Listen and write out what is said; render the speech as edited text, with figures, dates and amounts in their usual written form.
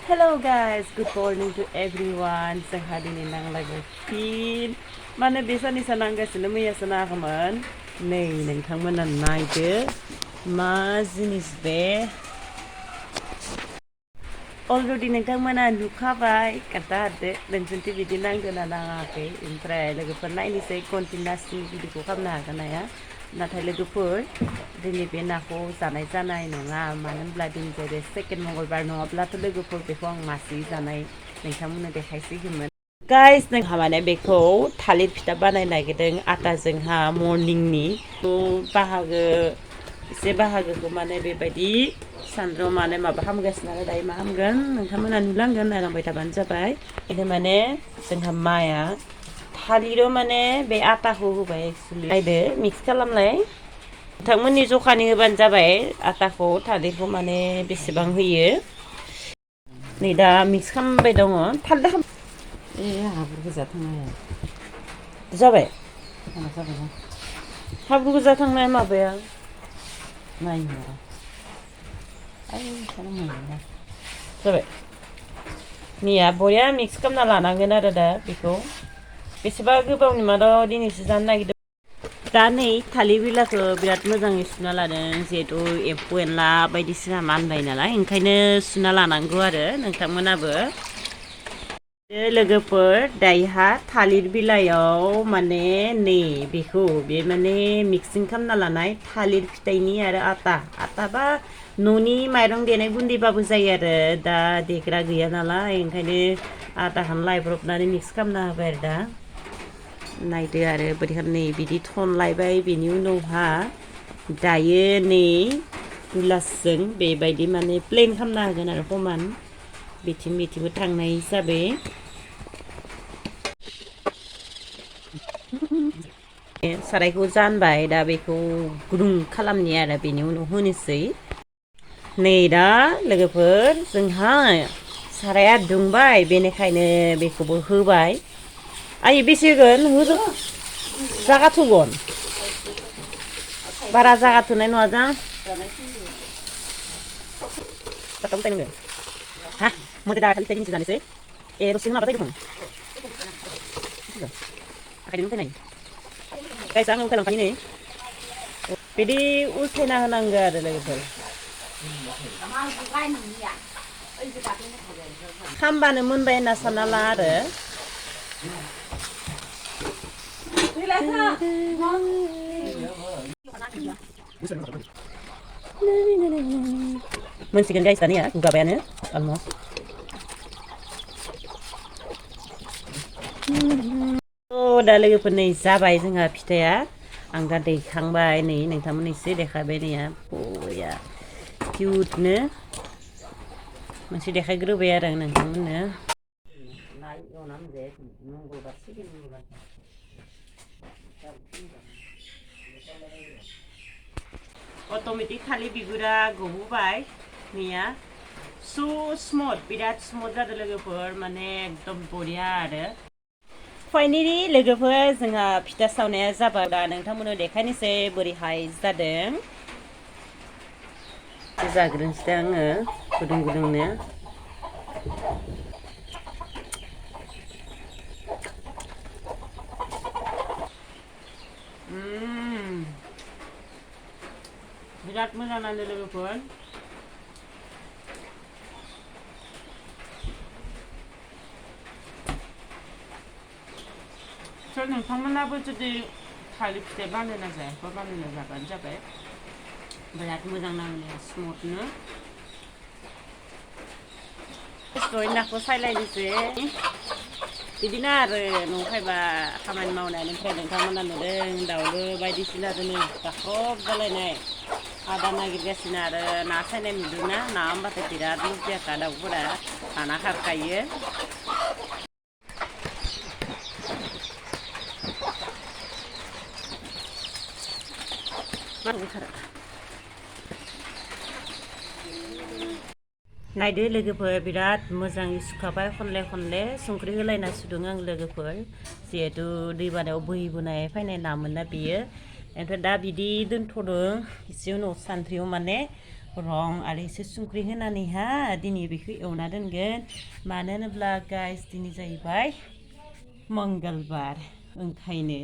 Hello guys, good morning to everyone. जोंहा दिनै नांलायबाय फिन माने बेसानिसा नांगासिनो मैयासो नाङाखैमोन नै नोंथांमोना नायदो मा जिनिस बे अलरेडि नोंथांमोना नुखाबाय खोन्था हरदो नोंसोरनिथिं बिदि नांदोंना नाङाखै ओमफ्राय लोगोफोर नायनोसै कन्टिनिउसलि भिडिअखौ खालामनो हागोन हाया नाथाय लोगोफोर दिनै बे नाखौ जानाय नङा मानो होनब्ला दिनै जाहैबाय सेकेन्ड मंगलबार नङाब्लाथ' लोगोफोर बेखौ आं मासे जानाय नोंथांमोननो देखायसिगौमोन गाइस जोंहा माने बेखौ थालिर फिथा बानायनो नागिरदों आटाजोंहा मर्निंनि बाहागो एसे बाहागोखौ माने बेबायदि सान्द्रआव माने माबा खालामगासिनो आरो दायो मा खालामगोन नोंथांमोना नुलांगोन नायलांबाय थाबानो जाबाय बिनो माने जोंहा माया थालिराव माने बे आटाखौ होबाय एक्सुवेलि नायदो मिक्स खालामलाय नोंथांमोननि जखानि होबानो जाबाय आटाखौ थालिरखौ माने बेसेबां होयो नै दा मिक्स खालामबाय दङ थालिर हाब्रु गोजा थांनाया जाबाय हाब्रु गोजा थांनाया माबाया नायनो जाबाय निया बरिया मिक्स खालामना लानांगोन आरो दा बेखौ बेसेबा गोबावनि मादाव दिनैसो जानो नागिरदों दा नै थालिर बिलाइखौ बिराद मोजाङै सुना लादों जिहेथु एम्फौ एनला बायदिसिना मानबाय नालाय ओंखायनो सुना लानांगौ आरो नोंथांमोनाबो लोगोफोर दायोहा थालिर बिलाइयाव माने नै बेखौ बे माने मिक्सिं खालामना लानाय थालिर फिथाइनि आरो आटा बा न'नि माइरं देनाय गुन्दैबाबो जायो आरो दा देग्रा गैया नालाय ओंखायनो आटाखौनो लायब्रबनानै मिक्स खालामना होबाय आरो दा नायदो आरो बोरैहाय नै बिदि थनलायबाय बेनि उनावहा दायो नै गिलासजों बेबायदि माने प्लेन खालामना होगोन आरो समान बिथिंबो थांनाय हिसाबै सारायखौ जानबाय दा बेखौ गुदुं खालामनि आरो बेनि उनाव होनोसै नै दा लोगोफोर जोंहा साराया दुंबाय बेनिखायनो बेखौबो होबाय आइ बेसे होगोन होजोब जागा थगोन बारा जागा थोनाय नङा जां ha mau dah kali tadi sudah nih rusing apa tadi pun akan ini naik kayak sang kalau kali ini jadi usena hanangga ada lagi tuh खामबानो मोनबाय होनना सानना ला आरो मोनसिगोन गाइस दानिया गुगाबायानो अलमस्ट दा लोगोफोर नै जाबाय जोंहा फिथाया आं दा दैखांबाय नै नोंथांमोन एसे देखायबाय नैया बया किउटनो मोनसे देखायग्रोबाय आरो आं नोंथांमोननो अट'मेटिक थालिर बिगुरा गबोबाय नैया सु स्मुथ बिराद स्मुथ जादों लोगोफोर माने एकदम बरिया आरो फाइनालि लोगोफोर जोंहा फिथा सावनाया जाबाय दा नोंथांमोननो देखायनोसै बोरैहाय जादों जाग्रोनोसै आङो गुदुं गुदुंनो बिराद मोजां नांदों लोगोफोर नोंथांमोनाबो जुदि थालिर फिथाइ बानायना जायाखैबा बानायना जाबानो जाबाय बिराद मोजां नाङो स्मुथनो दहाय नाखौ सायलायनोसै बिदिनो आरो न'आव फैबा खामानि मावनायनिफ्राय नोंथांमोना नुदों दाउबो बायदिसिना दोनो गाख्रब जालायनाय आदार नागिरगासिनो आरो ना सायनाय नुदोंना ना होनबाथाय बिराद लुबैयाखा दाउफोरा लाना खारखायो नायदो लोगोफोर बिराद मोजाङै सुखाबाय खनले संख्रि होलायना सुदों आं लोगोफोर जिहेतु दैबानायाव बोहैबोनाय फैनाय नामोन ना बियो ओमफ्राय दा बिदि दोनथ'दों एसे उनाव सानद्रियाव माने रं आरो एसे संख्रि होनानैहा दिनै बेखौ एवना दोनगोन मानो होनोब्ला गाइस दिनै जाहैबाय मंगलबार ओंखायनो